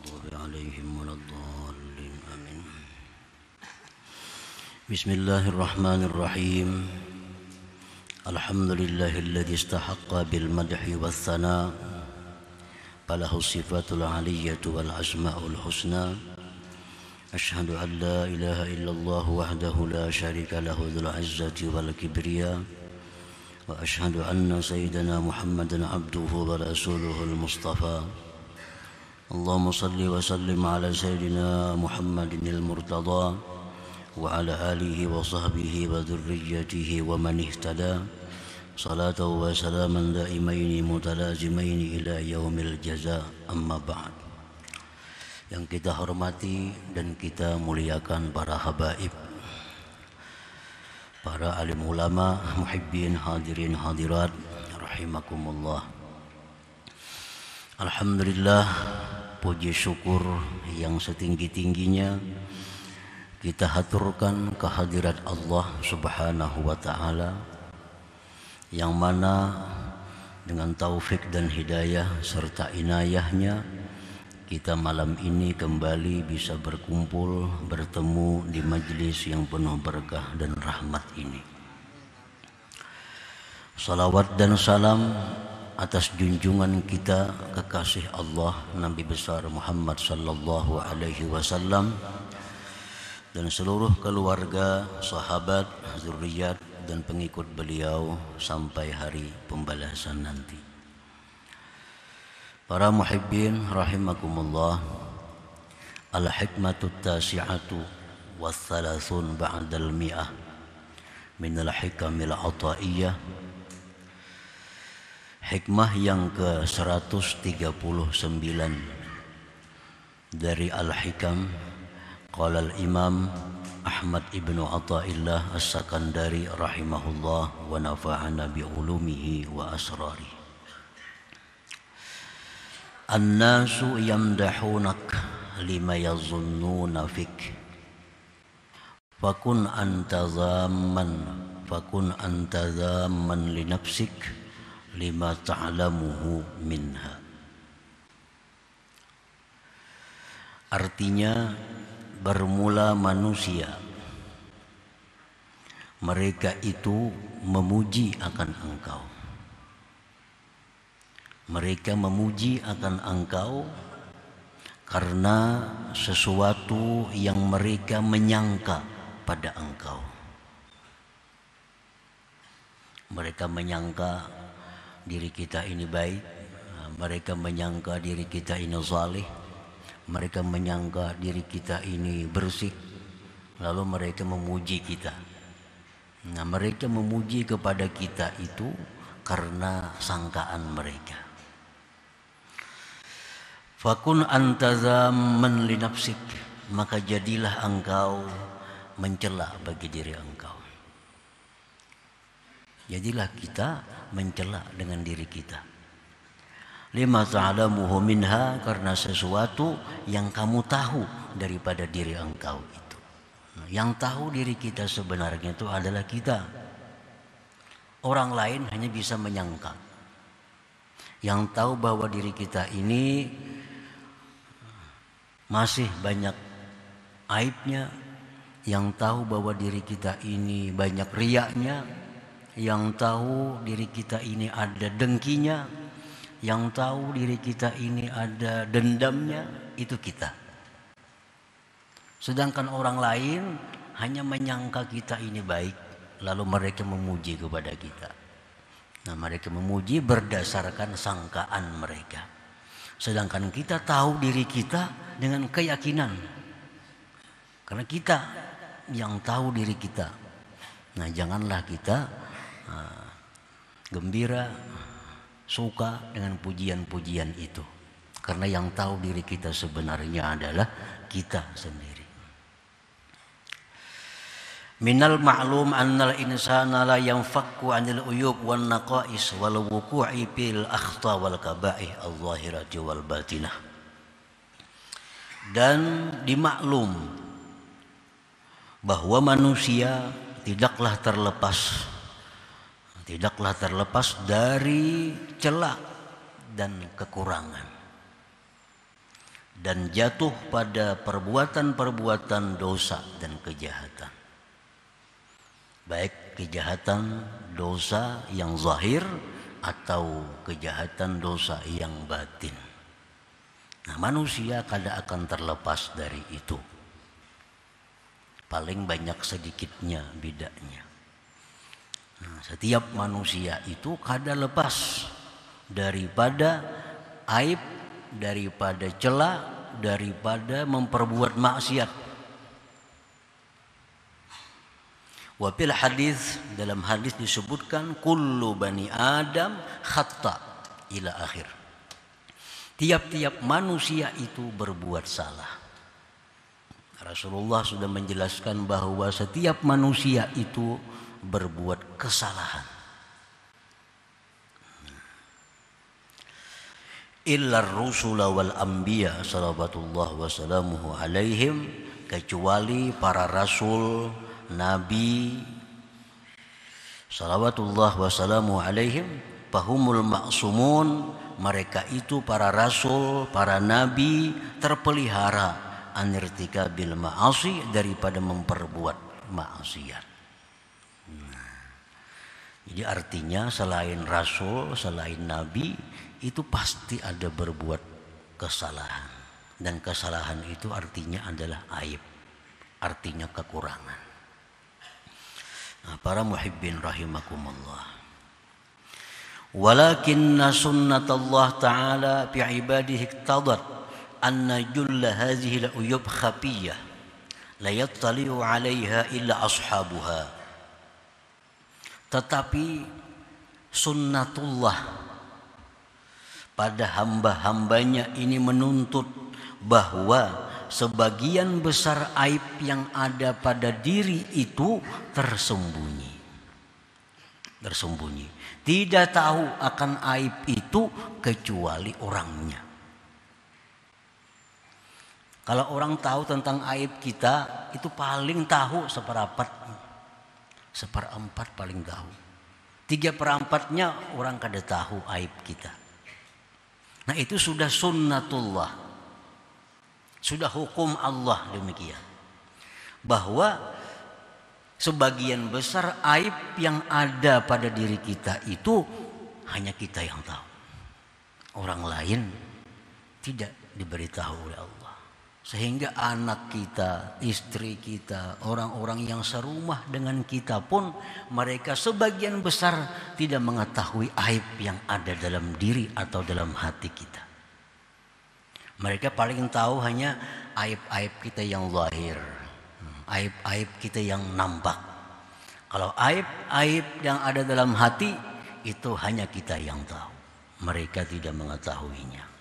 المغضوب عليهم ولا الضالين آمين. بسم الله الرحمن الرحيم. الحمد لله الذي استحق بالمدح والثناء فله الصفات العلية والأسماء الحسنى. أشهد أن لا إله إلا الله وحده لا شريك له ذو العزة والكبرياء، وأشهد أن سيدنا محمدا عبده ورسوله المصطفى. اللهم صل وسلم على سيدنا محمد المرتضى وعلى آله وصحبه وذريته ومن اهتدى صلاة وسلاما دائمين متلازمين إلى يوم الجزاء. أما بعد. Yang kita hormati dan kita muliakan para habaib, para alim ulama, muhibbin, hadirin hadirat rahimakumullah. Alhamdulillah, puji syukur yang setinggi-tingginya kita haturkan kehadirat Allah Subhanahu wa taala, yang mana dengan taufik dan hidayah serta inayahnya kita malam ini kembali bisa berkumpul, bertemu di majlis yang penuh berkah dan rahmat ini. Salawat dan salam atas junjungan kita kekasih Allah Nabi besar Muhammad sallallahu alaihi wasallam dan seluruh keluarga, sahabat, zuriat dan pengikut beliau sampai hari pembalasan nanti. Para muhibbin rahimakumullah, al-hikmatu tasi'atu wa thalathun ba'dal mi'ah min al-hikamil ata'iyyah. Hikmah yang ke-139 dari Al-Hikam. Qala al-Imam Ahmad ibnu Athaillah As-Sakandari rahimahullah wa nafa'ana bi ulumihi wa asrarihi. An-nasu yamdahunak lima yazunnuna fik fakun anta dhamman li nafsik lima ta'lamuhu minha. Artinya, bermula manusia, mereka itu memuji akan engkau. Mereka memuji akan engkau karena sesuatu yang mereka menyangka pada engkau. Mereka menyangka diri kita ini baik, mereka menyangka diri kita ini saleh, mereka menyangka diri kita ini bersih, lalu mereka memuji kita. Nah, mereka memuji kepada kita itu karena sangkaan mereka. Fakun anta dhamman li nafsik, maka jadilah engkau mencela bagi diri engkau. Jadilah kita mencela dengan diri kita. Lima ta'lamuhu minha, karena sesuatu yang kamu tahu daripada diri engkau itu. Yang tahu diri kita sebenarnya itu adalah kita. Orang lain hanya bisa menyangka. Yang tahu bahwa diri kita ini masih banyak aibnya, yang tahu bahwa diri kita ini banyak riyaknya, yang tahu diri kita ini ada dengkinya, yang tahu diri kita ini ada dendamnya, itu kita. Sedangkan orang lain hanya menyangka kita ini baik, lalu mereka memuji kepada kita. Nah, mereka memuji berdasarkan sangkaan mereka. Sedangkan kita tahu diri kita dengan keyakinan, karena kita yang tahu diri kita. Nah, janganlah kita gembira, suka dengan pujian-pujian itu, karena yang tahu diri kita sebenarnya adalah kita sendiri. Minal ma'lum annal insana la yanfakku 'anil uyub wan naqais wal wuqu'i bil akhta wal kaba'ih adh-dhahirati wal batinah. Dan dimaklum bahwa manusia tidaklah terlepas dari celah dan kekurangan. dan jatuh pada perbuatan-perbuatan dosa dan kejahatan. Baik kejahatan dosa yang zahir atau kejahatan dosa yang batin. Nah, manusia kada akan terlepas dari itu. Paling banyak sedikitnya bedanya. Nah, setiap manusia itu kada lepas daripada aib, daripada cela, daripada memperbuat maksiat. Wa fil hadis, dalam hadis disebutkan kullu bani Adam khata ila akhir. Tiap-tiap manusia itu berbuat salah. Rasulullah sudah menjelaskan bahwa setiap manusia itu berbuat kesalahan. Illa rusula wal anbiya salawatullah wassalamuhu alaihim, kecuali para rasul, nabi salawatullah wassalamuhu alaihim, fahumul ma'sumun, mereka itu para rasul, para nabi terpelihara anirtikabil ma'asi, daripada memperbuat maksiat. Jadi artinya selain rasul, selain nabi, itu pasti ada berbuat kesalahan. Dan kesalahan itu artinya adalah aib, artinya kekurangan. Nah, para muhibbin rahimakumullah. Walakinna sunnatallah ta'ala fi ibadihi iqtadat anna julla hadhihi al-uyub khafiyah la yattali'u 'alaiha illa ashabuha. Tetapi sunnatullah pada hamba-hambanya ini menuntut bahwa sebagian besar aib yang ada pada diri itu tersembunyi. Tidak tahu akan aib itu kecuali orangnya. Kalau orang tahu tentang aib kita, itu paling tahu seperempat paling tahu. 3/4-nya orang kada tahu aib kita. Nah, itu sudah sunnatullah, sudah hukum Allah demikian, bahwa sebagian besar aib yang ada pada diri kita itu hanya kita yang tahu. Orang lain tidak diberitahu oleh Allah. Sehingga anak kita, istri kita, orang-orang yang serumah dengan kita pun, mereka sebagian besar tidak mengetahui aib yang ada dalam diri atau dalam hati kita. Mereka paling tahu hanya aib-aib kita yang zahir, aib-aib kita yang nampak. Kalau aib-aib yang ada dalam hati, itu hanya kita yang tahu. Mereka tidak mengetahuinya.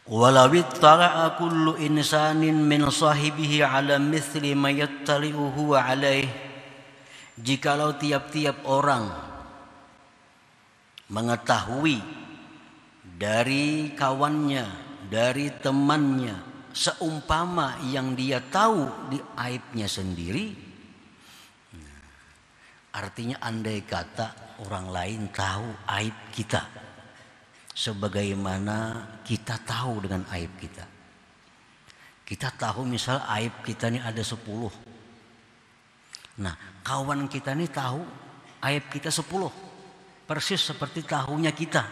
Walau ittala'a kullu insanin min sahibihi ala mithli ma yattali'uhu alaih, jikalau tiap-tiap orang mengetahui dari kawannya, dari temannya, seumpama yang dia tahu di aibnya sendiri, artinya andai kata orang lain tahu aib kita sebagaimana kita tahu dengan aib kita. Kita tahu misal aib kita ini ada 10. Nah, kawan kita ini tahu aib kita 10. Persis seperti tahunya kita.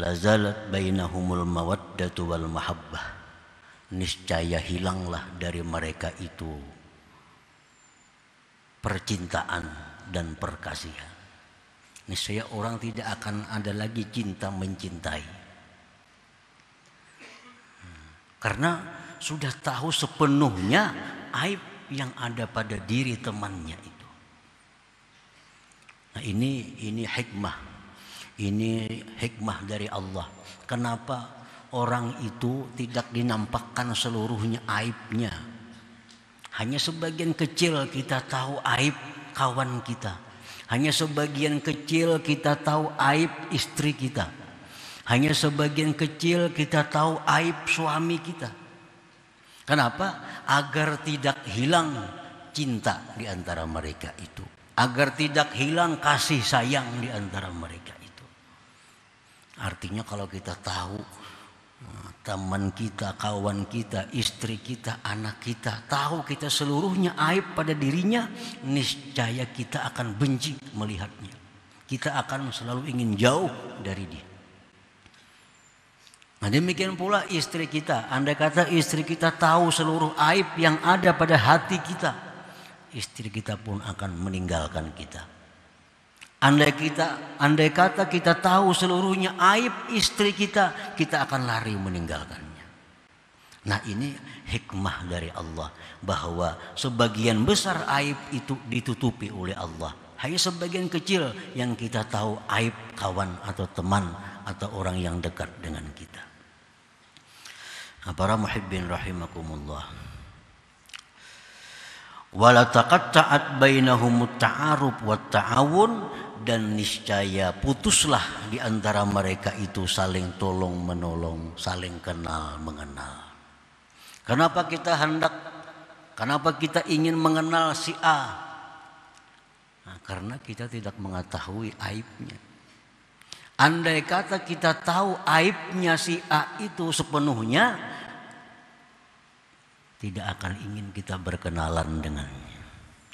Lazalat bainahumul mawaddatu wal mahabbah. Niscaya hilanglah dari mereka itu percintaan dan perkasihan. Niscaya orang tidak akan ada lagi cinta mencintai. Karena sudah tahu sepenuhnya aib yang ada pada diri temannya itu. Nah, ini hikmah. Ini hikmah dari Allah. Kenapa orang itu tidak dinampakkan seluruhnya aibnya? Hanya sebagian kecil kita tahu aib kawan kita. Hanya sebagian kecil kita tahu aib istri kita. Hanya sebagian kecil kita tahu aib suami kita. Kenapa? Agar tidak hilang cinta di antara mereka itu. Agar tidak hilang kasih sayang di antara mereka itu. Artinya kalau kita tahu teman kita, kawan kita, istri kita, anak kita, tahu kita seluruhnya aib pada dirinya, niscaya kita akan benci melihatnya. Kita akan selalu ingin jauh dari dia. Nah, demikian pula istri kita. Andai kata istri kita tahu seluruh aib yang ada pada hati kita, istri kita pun akan meninggalkan kita. Andai kata kita tahu seluruhnya aib istri kita, kita akan lari meninggalkannya. Nah, ini hikmah dari Allah, bahwa sebagian besar aib itu ditutupi oleh Allah. Hanya sebagian kecil yang kita tahu aib kawan atau teman atau orang yang dekat dengan kita. Para muhibbin rahimakumullah. Wala taqatta'at bainahumut ta'aruf wat ta'awun, dan niscaya putuslah di antara mereka itu saling tolong menolong, saling kenal mengenal. Kenapa kita ingin mengenal si A? Nah, karena kita tidak mengetahui aibnya. Andai kata kita tahu aibnya si A itu sepenuhnya, tidak akan ingin kita berkenalan dengannya,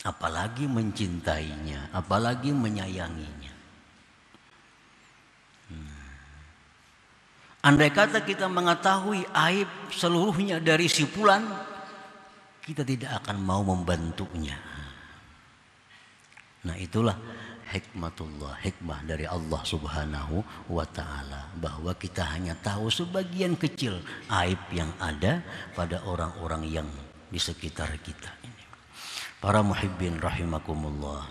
apalagi mencintainya, apalagi menyayanginya. Andai kata kita mengetahui aib seluruhnya dari si fulan, kita tidak akan mau membantunya. Nah, itulah hikmah dari Allah Subhanahu wa ta'ala, bahwa kita hanya tahu sebagian kecil aib yang ada pada orang-orang yang di sekitar kita ini. Para muhibbin rahimakumullah.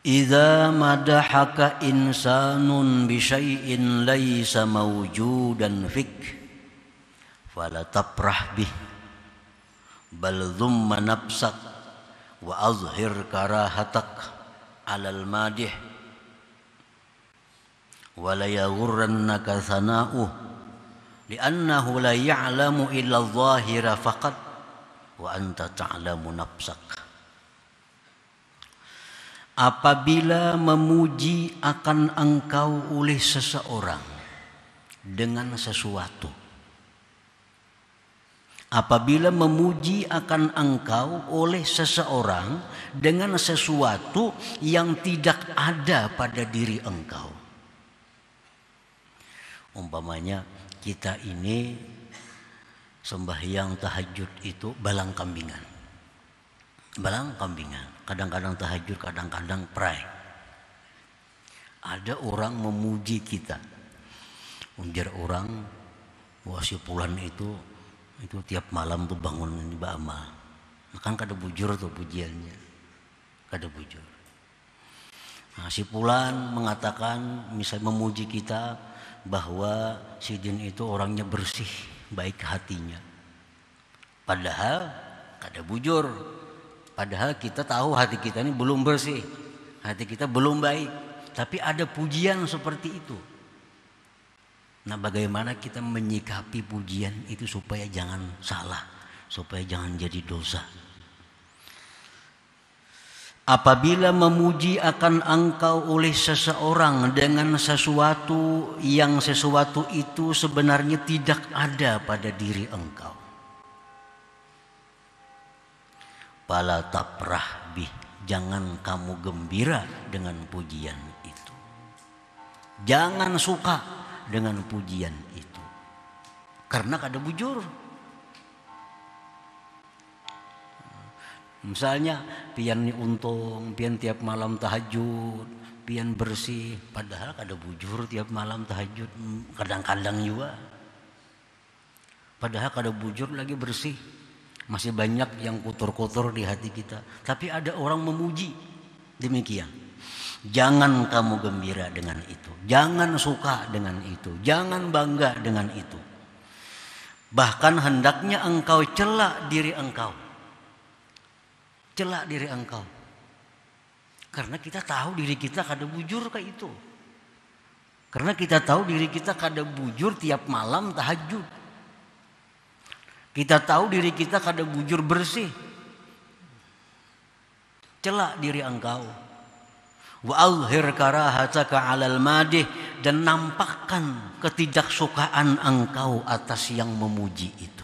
Idza madahaka insanun bi syai'in laisa mawjudan fik fala tafrah bih bal dhumma nafsak wa azhir karahatak alal madih wa la yaghurrannaka sana'uh li'annahu la ya'lamu illa adh-dhahira faqat wa anta ta'lamu nafsak. Apabila memuji akan engkau oleh seseorang dengan sesuatu, apabila memuji akan engkau oleh seseorang dengan sesuatu yang tidak ada pada diri engkau. Umpamanya kita ini sembahyang tahajud itu balang kambingan. Kadang-kadang tahajud, kadang-kadang pray. Ada orang memuji kita. Unjar orang, wah si fulan itu tiap malam tuh bangun ini beramal. Kan kada bujur tuh pujiannya, kada bujur. Nah, si fulan mengatakan, misalnya memuji kita, bahwa si Din itu orangnya bersih, baik hatinya. Padahal kada bujur. Padahal kita tahu hati kita ini belum bersih, hati kita belum baik. Tapi ada pujian seperti itu. Nah, bagaimana kita menyikapi pujian itu supaya jangan salah, supaya jangan jadi dosa. Apabila memuji akan engkau oleh seseorang dengan sesuatu yang sesuatu itu sebenarnya tidak ada pada diri engkau, fala tafrah bih, jangan kamu gembira dengan pujian itu. Jangan suka dengan pujian itu, karena kada bujur. Misalnya pian untung, pian tiap malam tahajud, pian bersih, padahal kada bujur tiap malam tahajud, kadang-kadang juga. Padahal kada bujur lagi bersih. Masih banyak yang kotor-kotor di hati kita. Tapi ada orang memuji demikian. Jangan kamu gembira dengan itu. Jangan suka dengan itu. Jangan bangga dengan itu. Bahkan hendaknya engkau celak diri engkau. Celak diri engkau. Karena kita tahu diri kita kada bujur kayak itu. Karena kita tahu diri kita kada bujur tiap malam tahajud. Kita tahu diri kita kada bujur bersih. Celak diri engkau. Wa alhir karahataka 'alal madih, dan nampakkan ketidaksukaan engkau atas yang memuji itu.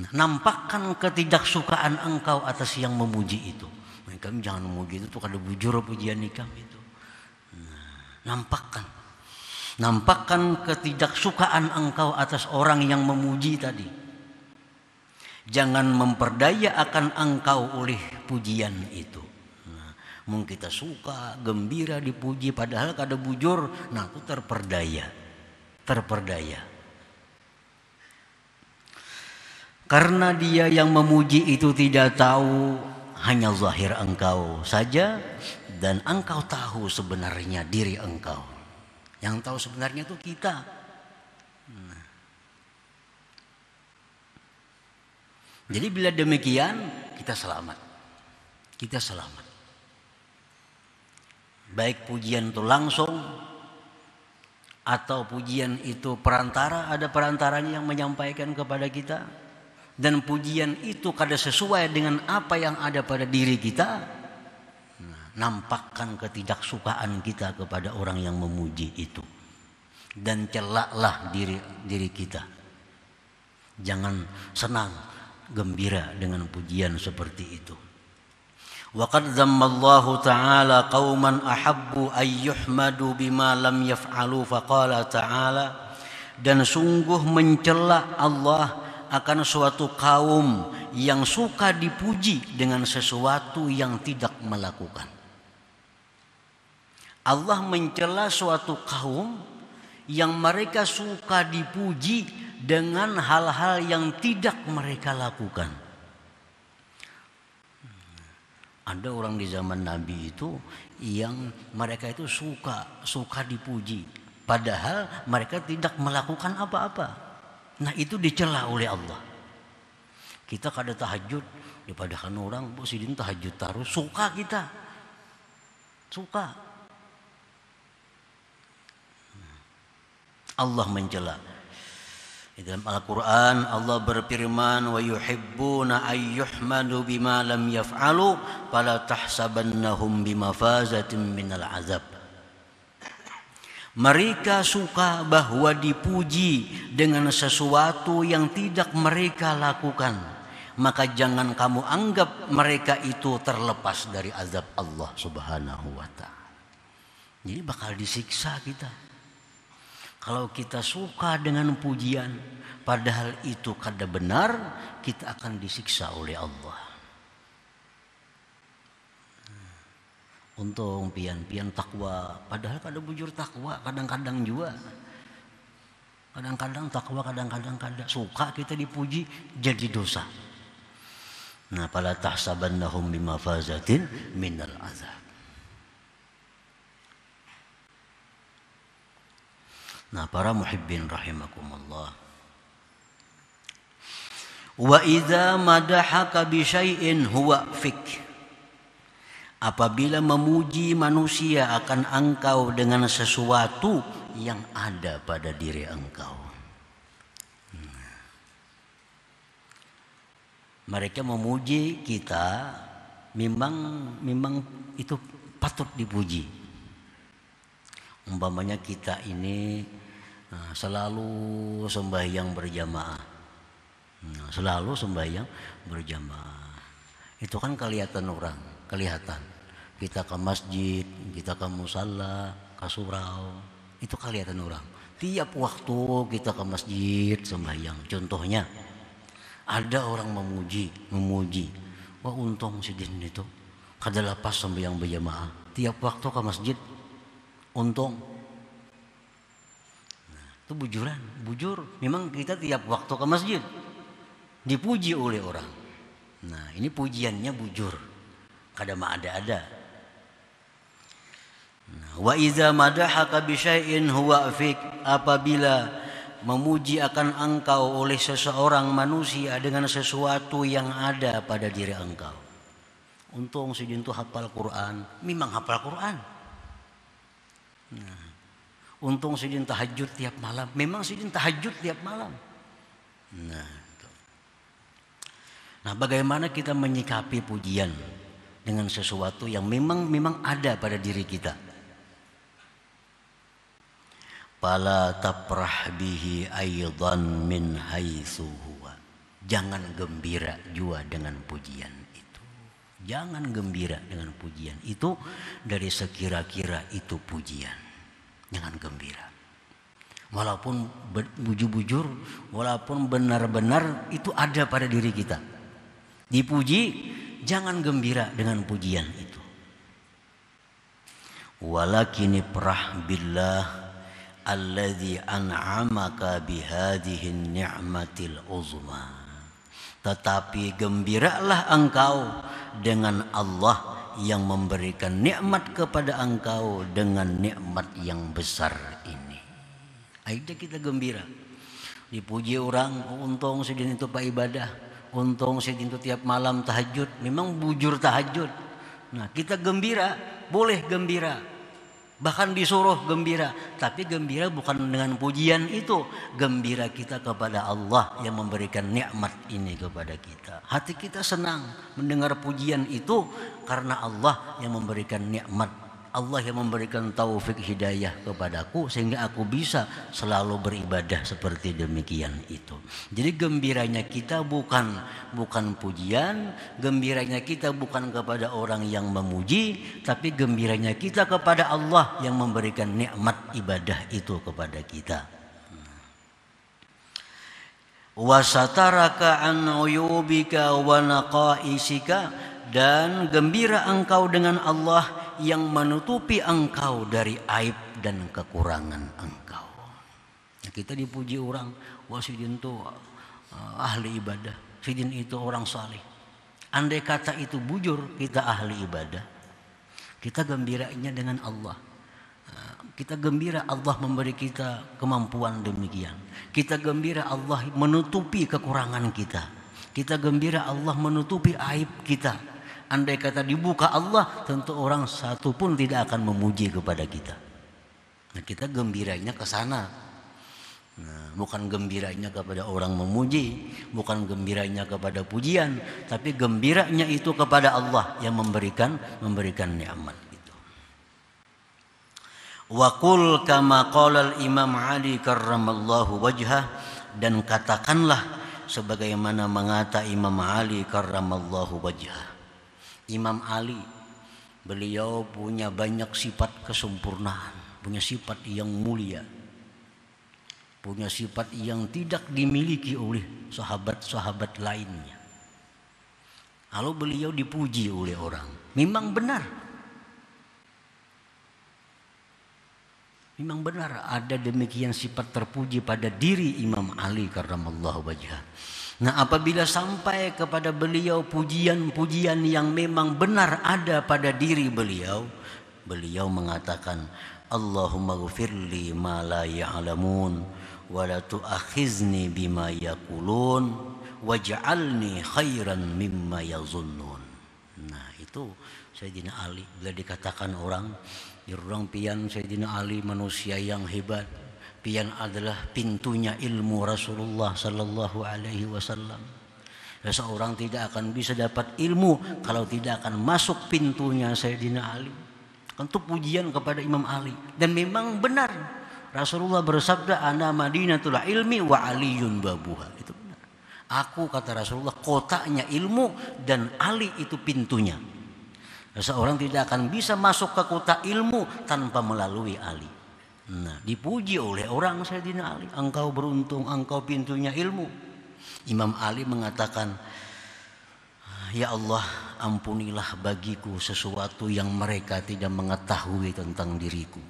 Nah, nampakkan ketidaksukaan engkau atas yang memuji itu. Kami jangan memuji itu tuh kada bujur pujian nikam itu. Nampakkan ketidaksukaan engkau atas orang yang memuji tadi. Jangan memperdaya akan engkau oleh pujian itu. Mungkin kita suka, gembira dipuji, padahal kada bujur, nah itu terperdaya. Karena dia yang memuji itu tidak tahu, hanya zahir engkau saja, dan engkau tahu sebenarnya diri engkau. Yang tahu sebenarnya itu kita. Jadi bila demikian, kita selamat. Baik pujian itu langsung atau pujian itu perantara, ada perantaranya yang menyampaikan kepada kita, dan pujian itu kada sesuai dengan apa yang ada pada diri kita, nampakkan ketidaksukaan kita kepada orang yang memuji itu, dan celaklah diri kita. Jangan senang, gembira dengan pujian seperti itu. Wa qad zammallahu ta'ala qauman ahabbu ay yuhmadu bima lam yaf'alu, faqala ta'ala, dan sungguh mencela Allah akan suatu kaum yang suka dipuji dengan sesuatu yang tidak melakukan. Allah mencela suatu kaum yang mereka suka dipuji dengan hal-hal yang tidak mereka lakukan. Ada orang di zaman Nabi itu yang mereka itu suka dipuji, padahal mereka tidak melakukan apa-apa. Nah itu dicela oleh Allah. Kita kada tahajud, daripada kan orang sidin tahajud terus, suka kita. Allah mencela. Di dalam Al-Quran Allah berfirman, wa yuhibbuna ayyuhmadu bima lam yaf'alu fala tahsabannahum bimafazatin minal azab. Mereka suka bahwa dipuji dengan sesuatu yang tidak mereka lakukan, maka jangan kamu anggap mereka itu terlepas dari azab Allah Subhanahu wa ta'ala. Jadi bakal disiksa kita kalau kita suka dengan pujian, padahal itu kada benar, kita akan disiksa oleh Allah. Untung pian takwa, padahal kada bujur takwa, kadang-kadang juga. Kadang-kadang takwa, kadang-kadang kada. Suka kita dipuji, jadi dosa. Nah, fala tahsabannahum bimafazatin minal azab. Nah, para muhibbin rahimakumullah. Wa idza madahaka bi syai'in huwa fik. Apabila memuji manusia akan engkau dengan sesuatu yang ada pada diri engkau. Mereka memuji kita, memang itu patut dipuji. Umpamanya kita ini selalu sembahyang berjamaah. Selalu sembahyang berjamaah. Itu kan kelihatan orang, kelihatan. Kita ke masjid, kita ke musalla, ke surau, itu kelihatan orang. Tiap waktu kita ke masjid sembahyang. Contohnya, ada orang memuji. Wah, untung si din itu kada lepas sembahyang berjamaah. Tiap waktu ke masjid, untung. Nah, itu bujur. Memang kita tiap waktu ke masjid dipuji oleh orang. Nah, ini pujiannya bujur, kada ada. Nah, wa iza madahaka bi syai'in huwa fik. Apabila memuji akan engkau oleh seseorang manusia dengan sesuatu yang ada pada diri engkau. Untung si jin tu hafal Quran, memang hafal Quran. Nah, untung si jin tahajud tiap malam, memang si jin tahajud tiap malam. Nah, bagaimana kita menyikapi pujian dengan sesuatu yang memang ada pada diri kita. Fala tafrah bihi aidan min haitsu huwa. Jangan gembira juga dengan pujian itu. Jangan gembira dengan pujian itu dari sekira-kira itu pujian. Jangan gembira. Walaupun bujur-bujur, walaupun benar-benar itu ada pada diri kita. Dipuji, jangan gembira dengan pujian itu. Walakin ifrah billah alladzi an'amaka bihadhihi ni'matil uzma. Tetapi gembiralah engkau dengan Allah yang memberikan nikmat kepada engkau dengan nikmat yang besar ini. Akhirnya kita gembira. Dipuji orang, untung sedin itu Pak ibadah, untung sedin itu tiap malam tahajud, memang bujur tahajud. Nah, kita gembira, boleh gembira. Bahkan disuruh gembira, tapi gembira bukan dengan pujian itu. Gembira kita kepada Allah yang memberikan nikmat ini kepada kita. Hati kita senang mendengar pujian itu karena Allah yang memberikan nikmat. Allah yang memberikan taufik hidayah kepadaku sehingga aku bisa selalu beribadah seperti demikian itu. Jadi gembiranya kita bukan pujian, gembiranya kita bukan kepada orang yang memuji, tapi gembiranya kita kepada Allah yang memberikan nikmat ibadah itu kepada kita. Wasataraka an uyubika wa naqaisika, dan gembira engkau dengan Allah yang menutupi engkau dari aib dan kekurangan engkau. Kita dipuji orang, wah sidin itu ahli ibadah, sidin itu orang saleh. Andai kata itu bujur, kita ahli ibadah, kita gembiranya dengan Allah. Kita gembira Allah memberi kita kemampuan demikian. Kita gembira Allah menutupi kekurangan kita. Kita gembira Allah menutupi aib kita. Andai kata dibuka Allah, tentu orang satu pun tidak akan memuji kepada kita. Nah, kita gembiranya ke sana. Nah, bukan gembiranya kepada orang memuji, bukan gembiranya kepada pujian, tapi gembiranya itu kepada Allah yang memberikan nikmat itu. Wa qul kama qala al-Imam Ali karramallahu wajhah, dan katakanlah sebagaimana mengata Imam Ali karramallahu wajhah. Imam Ali, beliau punya banyak sifat kesempurnaan, punya sifat yang mulia, punya sifat yang tidak dimiliki oleh sahabat-sahabat lainnya. Lalu beliau dipuji oleh orang, memang benar. Memang benar ada demikian sifat terpuji pada diri Imam Ali karramallahu wajhah. Nah, apabila sampai kepada beliau pujian-pujian yang memang benar ada pada diri beliau, beliau mengatakan, Allahumma ghfirli ma la ya'lamun wa la tu'akhizni bima yaqulun waj'alni khairan mimma yazunnun. Nah, itu Sayyidina Ali. Bila dikatakan orang pian Sayyidina Ali manusia yang hebat, pian adalah pintunya ilmu Rasulullah sallallahu alaihi wasallam. Seseorang tidak akan bisa dapat ilmu kalau tidak akan masuk pintunya Sayyidina Ali. Tentu pujian kepada Imam Ali, dan memang benar Rasulullah bersabda, ana madinatul ilmi wa aliyun babuha. Itu benar. Aku, kata Rasulullah, kotanya ilmu dan Ali itu pintunya. Seseorang tidak akan bisa masuk ke kota ilmu tanpa melalui Ali. Nah, dipuji oleh orang Sayyidina Ali, engkau beruntung, engkau pintunya ilmu. Imam Ali mengatakan, ya Allah, ampunilah bagiku sesuatu yang mereka tidak mengetahui tentang diriku,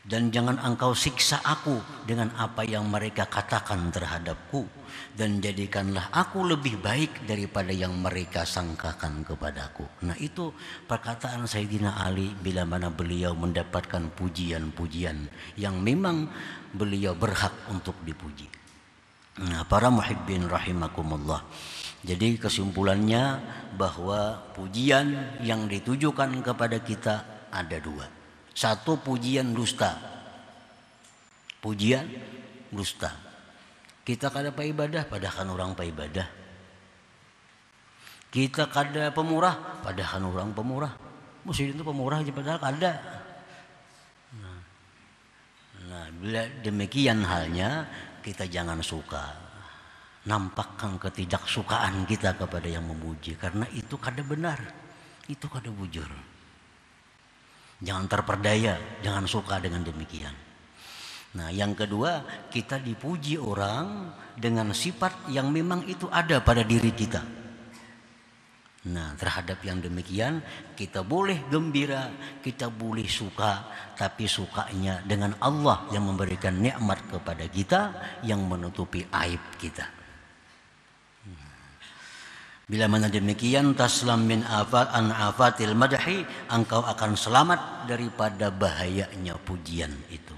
dan jangan engkau siksa aku dengan apa yang mereka katakan terhadapku, dan jadikanlah aku lebih baik daripada yang mereka sangkakan kepadaku. Nah, itu perkataan Sayyidina Ali bila mana beliau mendapatkan pujian-pujian yang memang beliau berhak untuk dipuji. Nah, para muhibbin rahimakumullah, jadi kesimpulannya bahwa pujian yang ditujukan kepada kita ada dua. Satu, pujian dusta. Pujian dusta. Kita kada pa ibadah, padahal orang pa ibadah. Kita kada pemurah, padahal orang pemurah. Muslim itu pemurah aja padahal kada. Nah, bila demikian halnya, kita jangan suka. Nampakkan ketidaksukaan kita kepada yang memuji, karena itu kada benar, itu kada bujur. Jangan terperdaya, jangan suka dengan demikian. Nah, yang kedua, kita dipuji orang dengan sifat yang memang itu ada pada diri kita. Nah, terhadap yang demikian kita boleh gembira, kita boleh suka, tapi sukanya dengan Allah yang memberikan nikmat kepada kita, yang menutupi aib kita. Bila mana demikian, taslam min afatil madhi, engkau akan selamat daripada bahayanya pujian itu.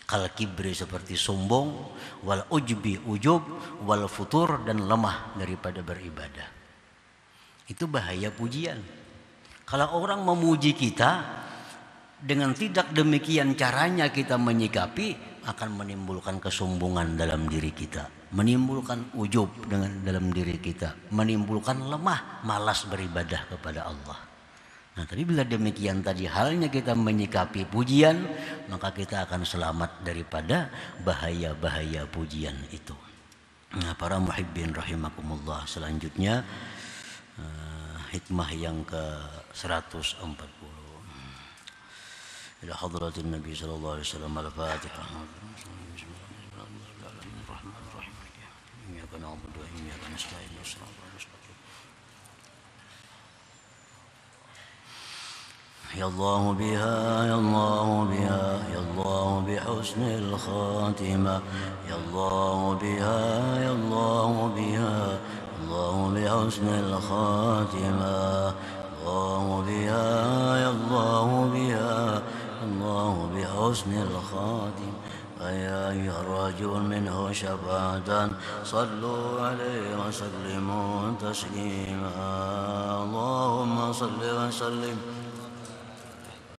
Kal kibri, seperti sombong, wal ujbi, ujub, wal futur, dan lemah daripada beribadah. Itu bahaya pujian. Kalau orang memuji kita dengan tidak demikian caranya kita menyikapi, akan menimbulkan kesombongan dalam diri kita, menimbulkan ujub dalam diri kita, menimbulkan lemah, malas beribadah kepada Allah. Nah, tapi bila demikian tadi halnya kita menyikapi pujian, maka kita akan selamat daripada bahaya-bahaya pujian itu. Nah, para muhibbin rahimakumullah, selanjutnya hikmah yang ke-140. إلى حضرة النبي صلى الله عليه وسلم. الفاتحة. الرحمن الرحيم إياك نعبد وإياك نستعين الصراط المستقيم. يا الله بها يا الله بها يا الله بحسن الخاتمة، يا الله بها يا الله بها الله بحسن الخاتمة، الله بها يا الله بها الله بحسن الخاتم. ويا أيها الرجل منه شفاعة صلوا عليه وسلموا تسليما. اللهم صل وسلم